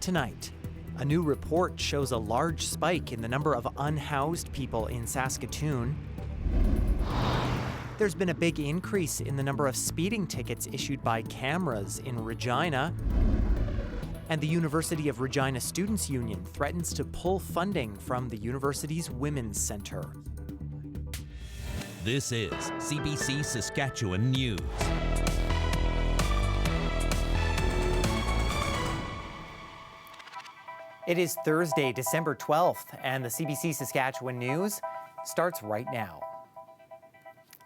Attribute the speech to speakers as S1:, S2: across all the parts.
S1: tonight. A new report shows a large spike in the number of unhoused people in Saskatoon. There's been a big increase in the number of speeding tickets issued by cameras in Regina. And the University of Regina Students' Union threatens to pull funding from the university's Women's Centre.
S2: This is CBC Saskatchewan News.
S1: It is Thursday, December 12th, and the CBC Saskatchewan News starts right now.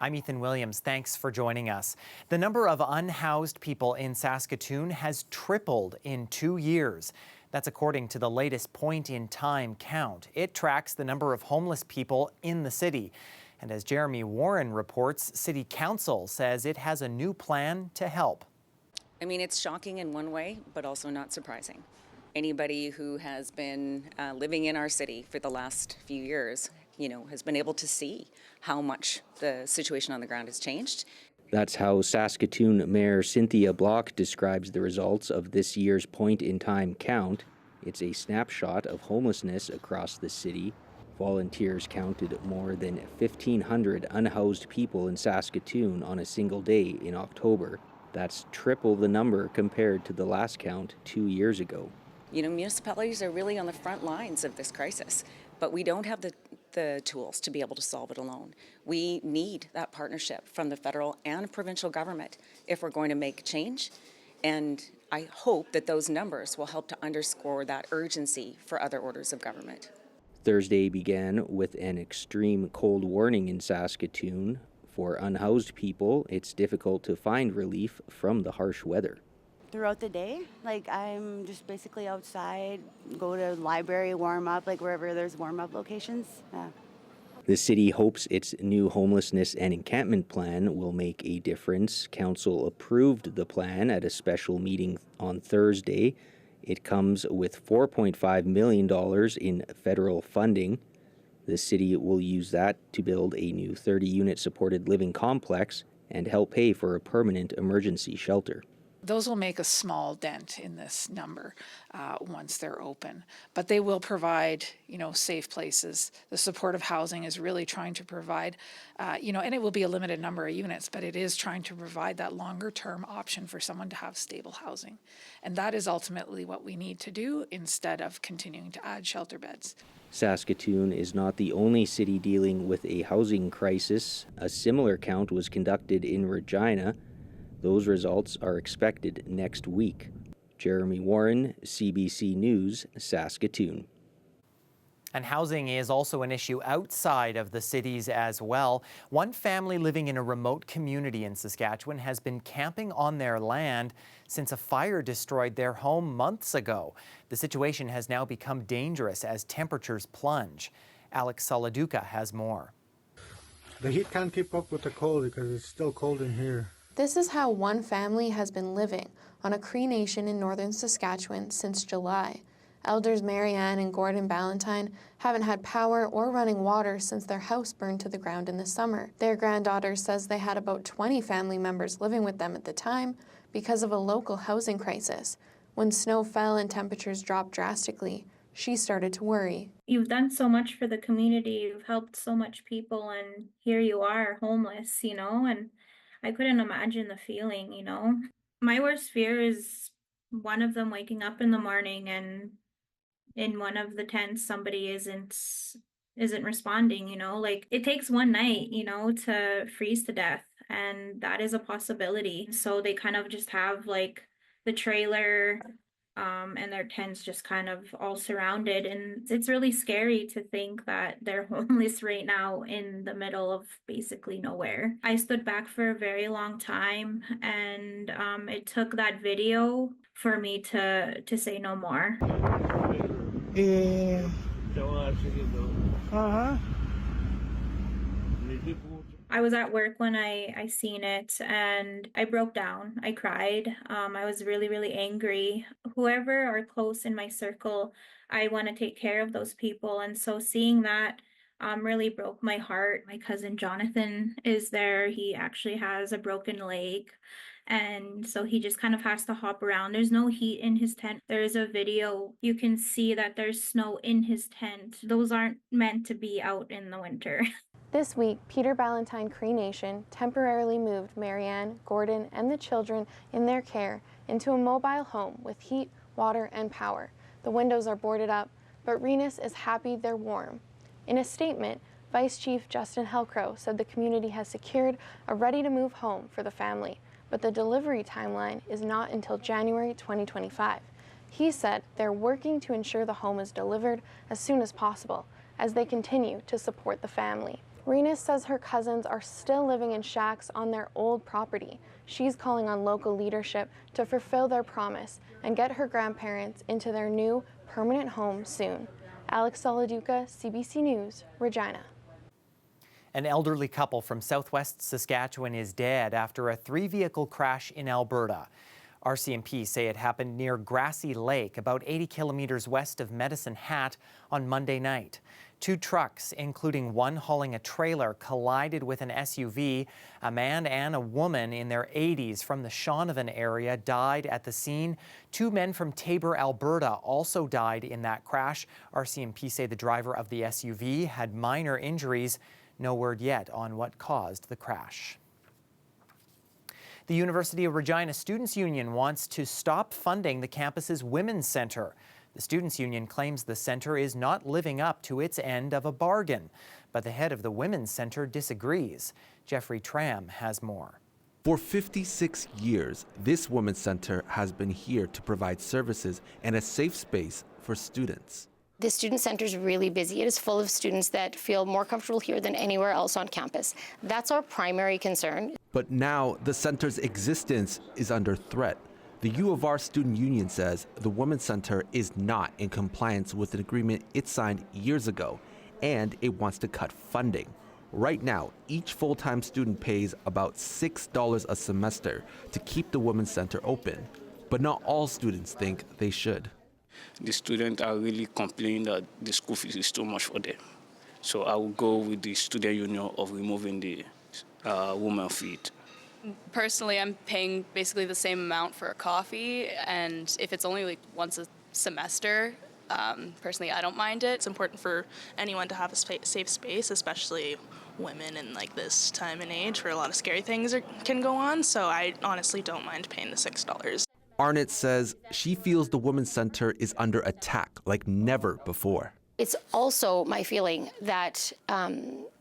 S1: I'm Ethan Williams. Thanks for joining us. The number of unhoused people in Saskatoon has tripled in 2 years. That's according to the latest point-in-time count. It tracks the number of homeless people in the city. And as Jeremy Warren reports, City Council says it has a new plan to help.
S3: I mean, it's shocking in one way, but also not surprising. Anybody who has been living in our city for the last few years, has been able to see how much the situation on the ground has changed.
S4: That's how Saskatoon Mayor Cynthia Block describes the results of this year's point-in-time count. It's a snapshot of homelessness across the city. Volunteers counted more than 1,500 unhoused people in Saskatoon on a single day in October. That's triple the number compared to the last count 2 years ago.
S3: Municipalities are really on the front lines of this crisis, but we don't have the tools to be able to solve it alone. We need that partnership from the federal and provincial government if we're going to make change. And I hope that those numbers will help to underscore that urgency for other orders of government.
S4: Thursday began with an extreme cold warning in Saskatoon. For unhoused people, it's difficult to find relief from the harsh weather.
S5: Throughout the day, I'm just basically outside, go to the library, warm up, wherever there's warm-up locations. Yeah.
S4: The city hopes its new homelessness and encampment plan will make a difference. Council approved the plan at a special meeting on Thursday. It comes with $4.5 million in federal funding. The city will use that to build a new 30-unit supported living complex and help pay for a permanent emergency shelter.
S6: Those will make a small dent in this number once they're open, but they will provide, safe places. The supportive housing is really trying to provide, and it will be a limited number of units, but it is trying to provide that longer term option for someone to have stable housing. And that is ultimately what we need to do instead of continuing to add shelter beds.
S4: Saskatoon is not the only city dealing with a housing crisis. A similar count was conducted in Regina. Those results are expected next week. Jeremy Warren, CBC News, Saskatoon.
S1: And housing is also an issue outside of the cities as well. One family living in a remote community in Saskatchewan has been camping on their land since a fire destroyed their home months ago. The situation has now become dangerous as temperatures plunge. Alex Saladuka has more.
S7: The heat can't keep up with the cold because it's still cold in here.
S8: This is how one family has been living on a Cree nation in northern Saskatchewan since July. Elders Marianne and Gordon Ballantyne haven't had power or running water since their house burned to the ground in the summer. Their granddaughter says they had about 20 family members living with them at the time because of a local housing crisis. When snow fell and temperatures dropped drastically, she started to worry.
S9: You've done so much for the community, you've helped so much people, and here you are homeless, and I couldn't imagine the feeling, My worst fear is one of them waking up in the morning and in one of the tents somebody isn't responding, it takes one night, to freeze to death, and that is a possibility. So they kind of just have the trailer and their tents just kind of all surrounded, and it's really scary to think that they're homeless right now in the middle of basically nowhere. I stood back for a very long time, and it took that video for me to say no more. I was at work when I seen it, and I broke down. I cried. I was really, really angry. Whoever are close in my circle, I want to take care of those people. And so seeing that really broke my heart. My cousin Jonathan is there. He actually has a broken leg. And so he just kind of has to hop around. There's no heat in his tent. There's a video. You can see that there's snow in his tent. Those aren't meant to be out in the winter.
S8: This week, Peter Ballantine Cree Nation temporarily moved Marianne, Gordon, and the children in their care into a mobile home with heat, water, and power. The windows are boarded up, but Renus is happy they're warm. In a statement, Vice Chief Justin Helcrow said the community has secured a ready-to-move home for the family, but the delivery timeline is not until January 2025. He said they're working to ensure the home is delivered as soon as possible, as they continue to support the family. Renus says her cousins are still living in shacks on their old property. She's calling on local leadership to fulfill their promise and get her grandparents into their new permanent home soon. Alex Soladuca, CBC News, Regina.
S1: An elderly couple from southwest Saskatchewan is dead after a 3-vehicle crash in Alberta. RCMP say it happened near Grassy Lake, about 80 kilometers west of Medicine Hat, on Monday night. 2 trucks, including one hauling a trailer, collided with an SUV. A man and a woman in their 80s from the Shaunavon area died at the scene. 2 men from Taber, Alberta also died in that crash. RCMP say the driver of the SUV had minor injuries. No word yet on what caused the crash. The University of Regina Students' Union wants to stop funding the campus's Women's Centre. The Students' Union claims the centre is not living up to its end of a bargain, but the head of the Women's Centre disagrees. Jeffrey Tram has more.
S10: For 56 years, this Women's Centre has been here to provide services and a safe space for students.
S11: The Student Centre is really busy. It is full of students that feel more comfortable here than anywhere else on campus. That's our primary concern.
S10: But now the centre's existence is under threat. The U of R Student Union says the Women's Centre is not in compliance with an agreement it signed years ago, and it wants to cut funding. Right now, each full-time student pays about $6 a semester to keep the Women's Centre open, but not all students think they should.
S12: The students are really complaining that the school fees is too much for them. So I will go with the student union of removing the women fee.
S13: Personally, I'm paying basically the same amount for a coffee, and if it's only like once a semester, personally, I don't mind it.
S14: It's important for anyone to have a safe space, especially women in like this time and age where a lot of scary things can go on, so I honestly don't mind paying the $6.
S10: Arnett says she feels the Women's Centre is under attack like never before.
S11: It's also my feeling that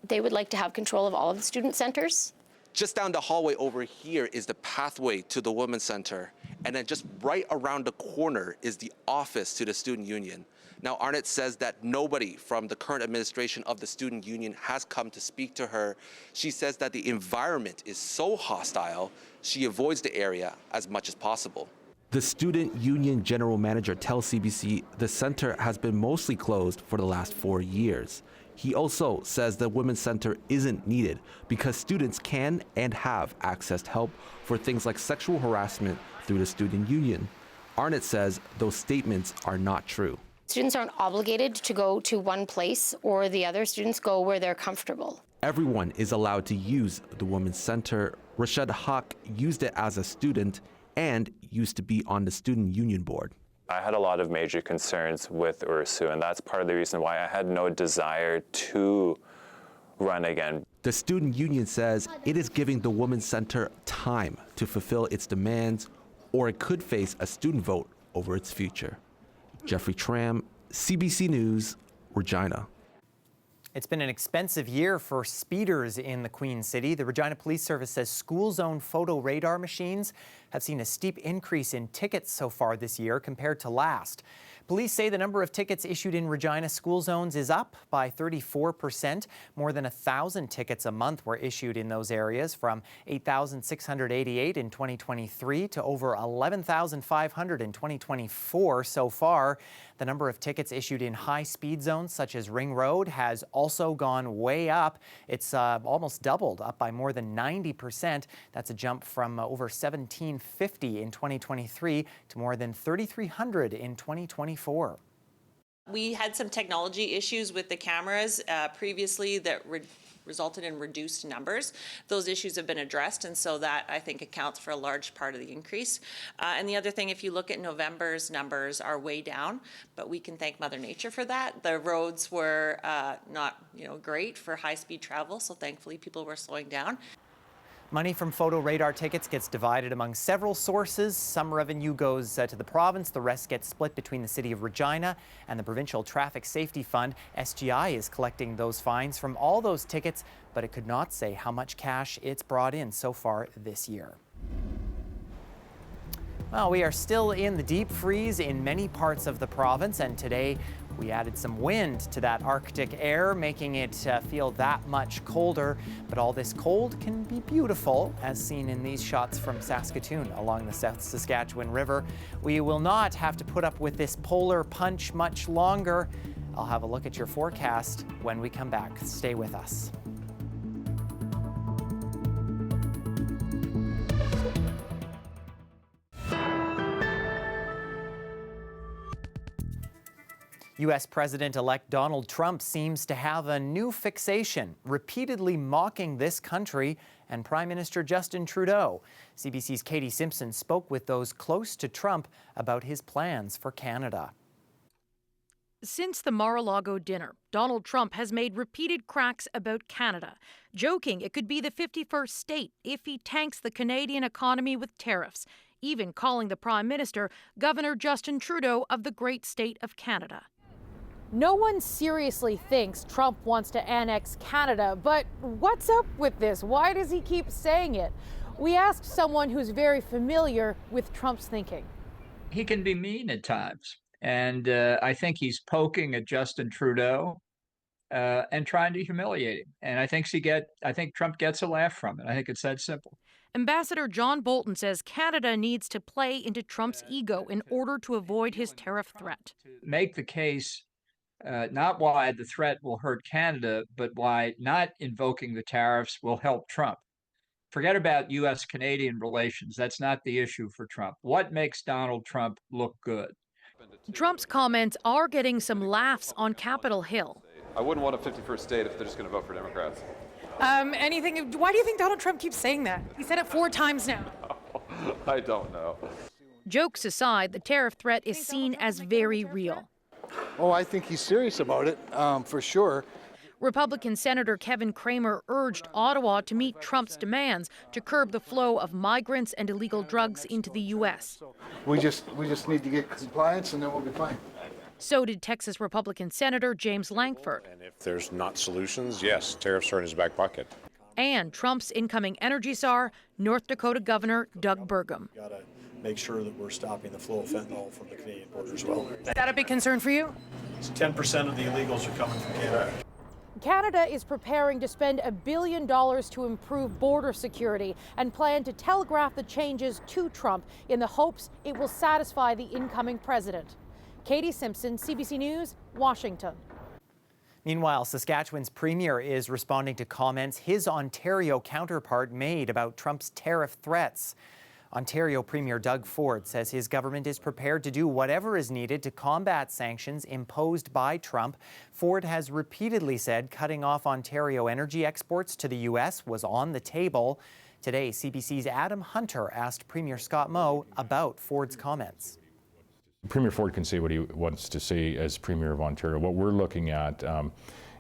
S11: they would like to have control of all of the student centers.
S10: Just down the hallway over here is the pathway to the Women's Centre, and then just right around the corner is the office to the Student Union. Now, Arnett says that nobody from the current administration of the Student Union has come to speak to her. She says that the environment is so hostile, she avoids the area as much as possible. The Student Union General Manager tells CBC the center has been mostly closed for the last 4 years. He also says the Women's Centre isn't needed because students can and have accessed help for things like sexual harassment through the Student Union. Arnett says those statements are not true.
S11: Students aren't obligated to go to one place or the other. Students go where they're comfortable.
S10: Everyone is allowed to use the Women's Centre. Rashad Haq used it as a student and used to be on the Student Union board.
S15: I had a lot of major concerns with URSU, and that's part of the reason why I had no desire to run again.
S10: The Student Union says it is giving the Women's Centre time to fulfill its demands, or it could face a student vote over its future. Jeffrey Tram, CBC News, Regina.
S1: It's been an expensive year for speeders in the Queen City. The Regina Police Service says school zone photo radar machines have seen a steep increase in tickets so far this year compared to last. Police say the number of tickets issued in Regina school zones is up by 34%. More than 1,000 tickets a month were issued in those areas, from 8,688 in 2023 to over 11,500 in 2024 so far. The number of tickets issued in high-speed zones such as Ring Road has also gone way up. It's almost doubled, up by more than 90%. That's a jump from over 1,750 in 2023 to more than 3,300 in 2024.
S16: We had some technology issues with the cameras previously that resulted in reduced numbers. Those issues have been addressed, and so that, I think, accounts for a large part of the increase. And the other thing, if you look at November's numbers, are way down, but we can thank Mother Nature for that. The roads were not, great for high-speed travel, so thankfully people were slowing down.
S1: Money from photo radar tickets gets divided among several sources. Some revenue goes to the province. The rest gets split between the city of Regina and the Provincial Traffic Safety Fund. SGI is collecting those fines from all those tickets, but it could not say how much cash it's brought in so far this year. Well, we are still in the deep freeze in many parts of the province, and today we added some wind to that Arctic air, making it feel that much colder. But all this cold can be beautiful, as seen in these shots from Saskatoon along the South Saskatchewan River. We will not have to put up with this polar punch much longer. I'll have a look at your forecast when we come back. Stay with us. U.S. President-elect Donald Trump seems to have a new fixation, repeatedly mocking this country and Prime Minister Justin Trudeau. CBC's Katie Simpson spoke with those close to Trump about his plans for Canada.
S17: Since the Mar-a-Lago dinner, Donald Trump has made repeated cracks about Canada, joking it could be the 51st state if he tanks the Canadian economy with tariffs, even calling the Prime Minister Governor Justin Trudeau of the great state of Canada.
S18: No one seriously thinks Trump wants to annex Canada, but what's up with this? Why does he keep saying it? We asked someone who's very familiar with Trump's thinking.
S19: He can be mean at times, and I think he's poking at Justin Trudeau and trying to humiliate him. And I think Trump gets a laugh from it. I think it's that simple.
S17: Ambassador John Bolton says Canada needs to play into Trump's ego in order to avoid his tariff threat.
S19: Make the case not why the threat will hurt Canada, but why not invoking the tariffs will help Trump. Forget about U.S.-Canadian relations. That's not the issue for Trump. What makes Donald Trump look good?
S17: Trump's comments are getting some laughs on Capitol Hill.
S20: I wouldn't want a 51st state if they're just going to vote for Democrats.
S18: Why do you think Donald Trump keeps saying that? He said it 4 times now.
S20: I don't know.
S17: Jokes aside, the tariff threat is seen as very real.
S21: Oh, I think he's serious about it, for sure.
S17: Republican Senator Kevin Cramer urged Ottawa to meet Trump's demands to curb the flow of migrants and illegal drugs into the U.S.
S21: We just need to get compliance, and then we'll be fine.
S17: So did Texas Republican Senator James Lankford.
S22: And if there's not solutions, yes, tariffs are in his back pocket.
S17: And Trump's incoming energy czar, North Dakota Governor Doug Burgum.
S23: Make sure that we're stopping the flow of fentanyl from the Canadian border as well.
S18: Is that a big concern for you?
S23: 10% of the illegals are coming from Canada.
S18: Canada is preparing to spend $1 billion to improve border security and plan to telegraph the changes to Trump in the hopes it will satisfy the incoming president. Katie Simpson, CBC News, Washington.
S1: Meanwhile, Saskatchewan's premier is responding to comments his Ontario counterpart made about Trump's tariff threats. Ontario Premier Doug Ford says his government is prepared to do whatever is needed to combat sanctions imposed by Trump. Ford has repeatedly said cutting off Ontario energy exports to the U.S. was on the table. Today, CBC's Adam Hunter asked Premier Scott Moe about Ford's comments.
S24: Premier Ford can say what he wants to say as Premier of Ontario. What we're looking at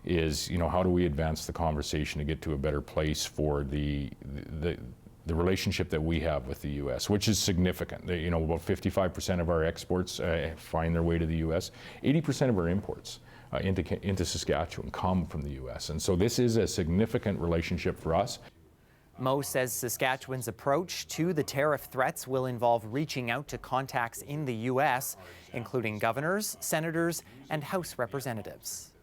S24: is, how do we advance the conversation to get to a better place for the relationship that we have with the U.S., which is significant. About 55% of our exports find their way to the U.S. 80% of our imports into Saskatchewan come from the U.S. And so this is a significant relationship for us.
S1: Moe says Saskatchewan's approach to the tariff threats will involve reaching out to contacts in the U.S., including governors, senators, and House representatives.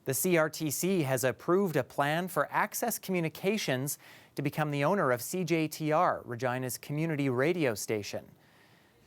S1: The CRTC has approved a plan for Access Communications to become the owner of CJTR, Regina's community radio station.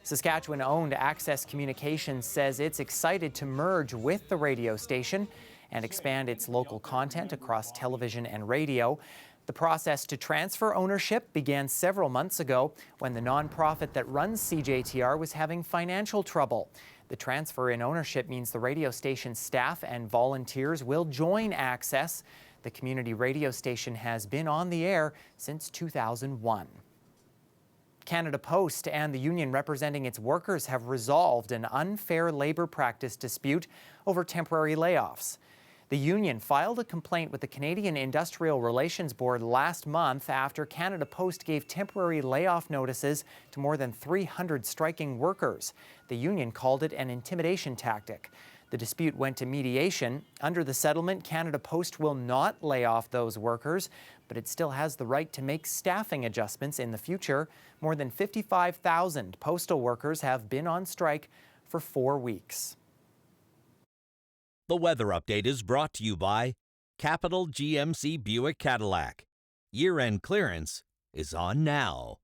S1: Saskatchewan-owned Access Communications says it's excited to merge with the radio station and expand its local content across television and radio. The process to transfer ownership began several months ago when the nonprofit that runs CJTR was having financial trouble. The transfer in ownership means the radio station staff and volunteers will join Access. The community radio station has been on the air since 2001. Canada Post and the union representing its workers have resolved an unfair labor practice dispute over temporary layoffs. The union filed a complaint with the Canadian Industrial Relations Board last month after Canada Post gave temporary layoff notices to more than 300 striking workers. The union called it an intimidation tactic. The dispute went to mediation. Under the settlement, Canada Post will not lay off those workers, but it still has the right to make staffing adjustments in the future. More than 55,000 postal workers have been on strike for 4 weeks.
S2: The weather update is brought to you by Capital GMC Buick Cadillac. Year-end clearance is on now.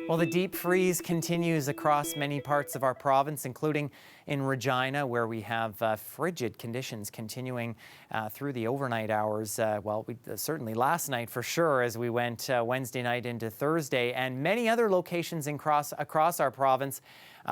S1: Well, the deep freeze continues across many parts of our province, including in Regina, where we have frigid conditions continuing through the overnight hours. Certainly last night for sure, as we went Wednesday night into Thursday, and many other locations across our province.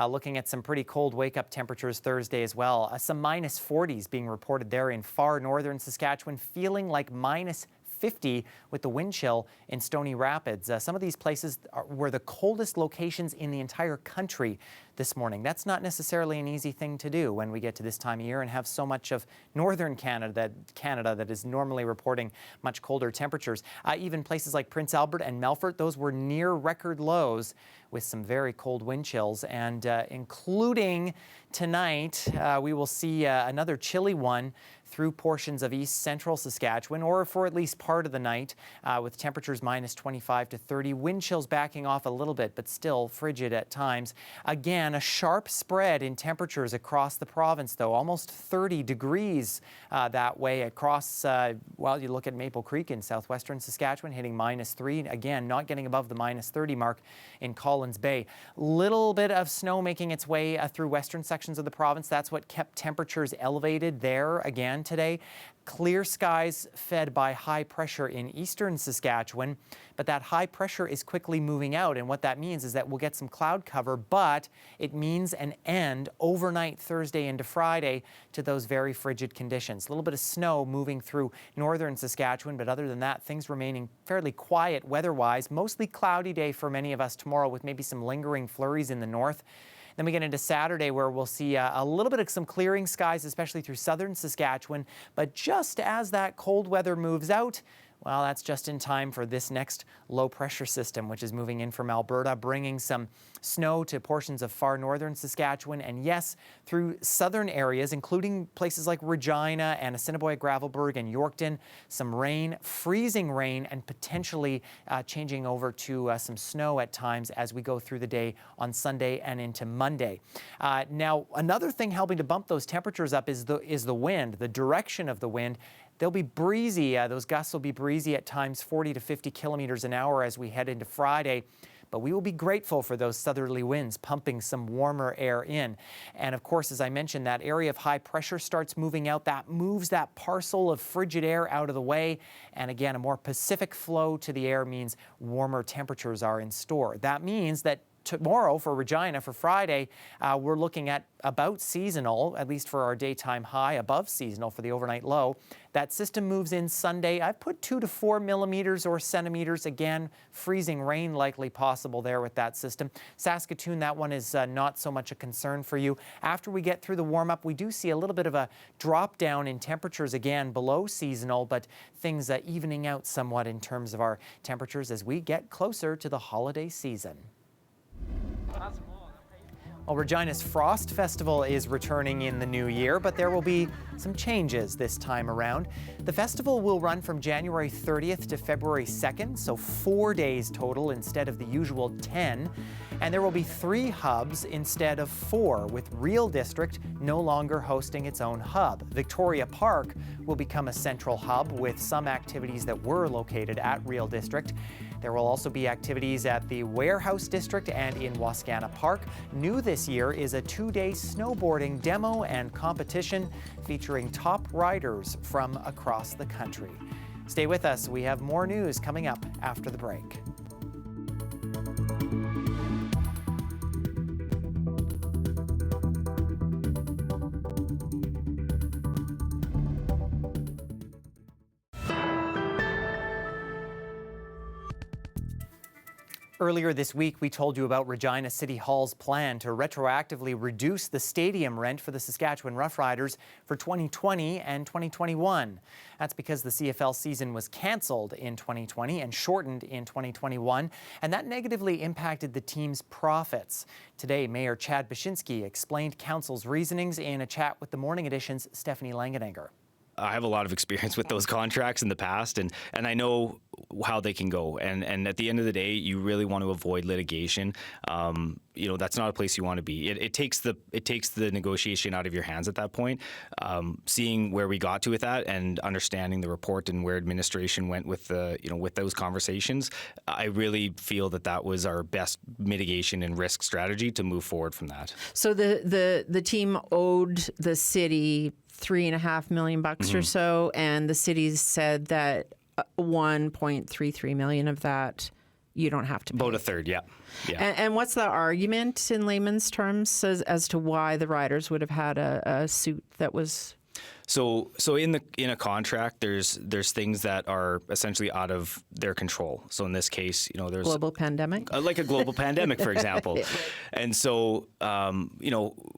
S1: Looking at some pretty cold wake-up temperatures Thursday as well. Some minus 40s being reported there in far northern Saskatchewan, feeling like minus 50 with the wind chill in Stony Rapids. Some of these places were the coldest locations in the entire country this morning. That's not necessarily an easy thing to do when we get to this time of year and have so much of northern Canada that is normally reporting much colder temperatures. Even places like Prince Albert and Melfort, those were near record lows with some very cold wind chills, and including tonight, we will see another chilly one through portions of east central Saskatchewan, or for at least part of the night, with temperatures minus 25 to 30. Wind chills backing off a little bit, but still frigid at times. Again, a sharp spread in temperatures across the province, though. Almost 30 degrees that way across, you look at Maple Creek in southwestern Saskatchewan, hitting minus 3. Again, not getting above the minus 30 mark in Collins Bay. Little bit of snow making its way through western sections of the province. That's what kept temperatures elevated there again today. Clear skies fed by high pressure in eastern Saskatchewan, but that high pressure is quickly moving out, and what that means is that we'll get some cloud cover, but it means an end overnight Thursday into Friday to those very frigid conditions. A little bit of snow moving through northern Saskatchewan, but other than that, things remaining fairly quiet weather-wise. Mostly cloudy day for many of us tomorrow, with maybe some lingering flurries in the north. Then we get into Saturday, where we'll see a little bit of some clearing skies, especially through southern Saskatchewan. But just as that cold weather moves out, well, that's just in time for this next low pressure system, which is moving in from Alberta, bringing some snow to portions of far northern Saskatchewan, and yes, through southern areas, including places like Regina and Assiniboia, Gravelbourg, and Yorkton. Some rain, freezing rain, and potentially changing over to some snow at times as we go through the day on Sunday and into Monday. Now, another thing helping to bump those temperatures up is the wind, the direction of the wind. They'll be breezy. Those gusts will be breezy at times, 40 to 50 kilometers an hour as we head into Friday. But we will be grateful for those southerly winds pumping some warmer air in. And of course, as I mentioned, that area of high pressure starts moving out. That moves that parcel of frigid air out of the way. And again, a more Pacific flow to the air means warmer temperatures are in store. That means that tomorrow for Regina, for Friday, we're looking at about seasonal, at least for our daytime high, above seasonal for the overnight low. That system moves in Sunday. I've put 2 to 4 millimeters or centimeters. Again, freezing rain likely possible there with that system. Saskatoon, that one is not so much a concern for you. After we get through the warm-up, we do see a little bit of a drop down in temperatures again below seasonal, but things evening out somewhat in terms of our temperatures as we get closer to the holiday season. Well, Regina's Frost Festival is returning in the new year, but there will be some changes this time around. The festival will run from January 30th to February 2nd, so 4 days total instead of the usual 10. And there will be 3 hubs instead of 4, with Real District no longer hosting its own hub. Victoria Park will become a central hub with some activities that were located at Real District. There will also be activities at the Warehouse District and in Wascana Park. New this year is a 2-day snowboarding demo and competition featuring top riders from across the country. Stay with us. We have more news coming up after the break. Earlier this week, we told you about Regina City Hall's plan to retroactively reduce the stadium rent for the Saskatchewan Roughriders for 2020 and 2021. That's because the CFL season was cancelled in 2020 and shortened in 2021, and that negatively impacted the team's profits. Today, Mayor Chad Baczynski explained council's reasonings in a chat with the Morning Edition's Stephanie Langenegger.
S3: I have a lot of experience with those contracts in the past, and I know how they can go. And at the end of the day, you really want to avoid litigation. That's not a place you want to be. It takes the negotiation out of your hands at that point. Seeing where we got to with that and understanding the report and where administration went with with those conversations, I really feel that was our best mitigation and risk strategy to move forward from that.
S4: So the team owed the city $3.5 million or so, and the city said that 1.33 million of that you don't have to pay.
S3: About a third, yeah.
S4: And what's the argument in layman's terms as to why the riders would have had a suit that was?
S3: So in a contract, there's things that are essentially out of their control. So in this case, there's
S4: global pandemic,
S3: like a global pandemic, for example.
S4: Yeah.
S3: And so,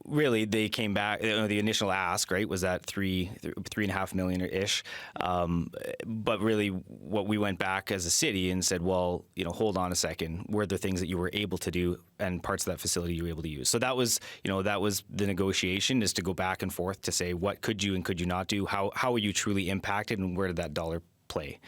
S3: really, they came back. The initial ask, right, was at $3.5 million ish. But really, what we went back as a city and said, well, hold on a second. Were there things that you were able to do and parts of that facility you were able to use? So that was the negotiation, is to go back and forth to say what could you and could you not do? How are you truly impacted, and where did that dollar play?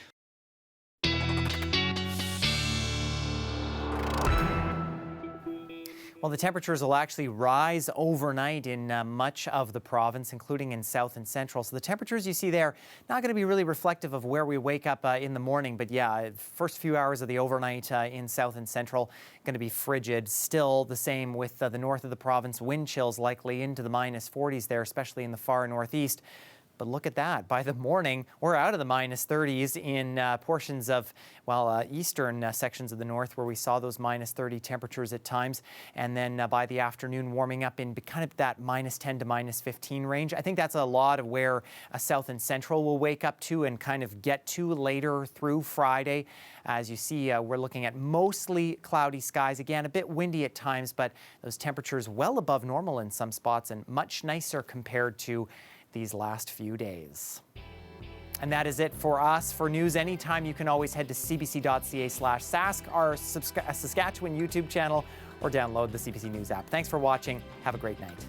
S1: Well, the temperatures will actually rise overnight in much of the province, including in south and central. So the temperatures you see there, not going to be really reflective of where we wake up in the morning. But yeah, first few hours of the overnight in south and central, going to be frigid. Still the same with the north of the province. Wind chills likely into the -40s there, especially in the far northeast. But look at that. By the morning, we're out of the -30s in portions of, eastern sections of the north where we saw those -30 temperatures at times. And then by the afternoon, warming up in kind of that -10 to -15 range. I think that's a lot of where south and central will wake up to and kind of get to later through Friday. As you see, we're looking at mostly cloudy skies. Again, a bit windy at times, but those temperatures well above normal in some spots and much nicer compared to these last few days. And that is it for us. For news anytime, you can always head to cbc.ca/Sask, our Saskatchewan YouTube channel, or download the CBC News app. Thanks for watching. Have a great night.